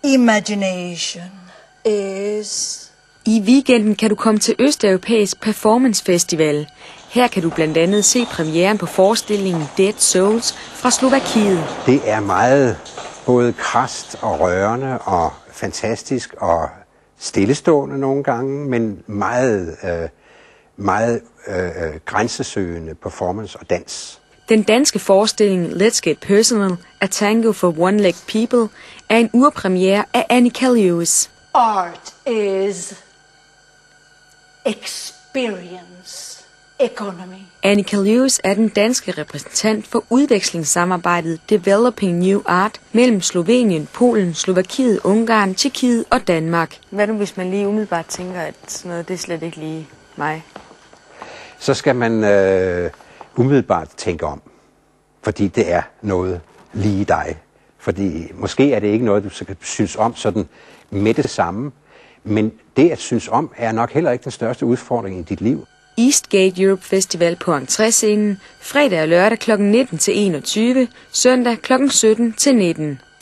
Imagination is... I weekenden kan du komme til Østeuropæisk Performance Festival. Her kan du blandt andet se premieren på forestillingen Dead Souls fra Slovakiet. Det er meget både krast og rørende og fantastisk og stillestående nogle gange, men meget grænsesøgende performance og dans. Den danske forestilling Let's Get Personal, A Tango for One-Legged People, er en urpremiere af Annika Lewis. Art is experience economy. Annika Lewis er den danske repræsentant for udvekslingssamarbejdet Developing New Art mellem Slovenien, Polen, Slovakiet, Ungarn, Tjekkiet og Danmark. Hvad nu, hvis man lige umiddelbart tænker, at sådan noget, det er slet ikke lige mig? Så skal man umiddelbart tænke om, fordi det er noget lige dig. Fordi måske er det ikke noget, du skal synes om sådan med det samme, men det at synes om er nok heller ikke den største udfordring i dit liv. Eastgate Europe Festival på entréscenen, fredag og lørdag kl. 19 til 21, søndag kl. 17 til 19.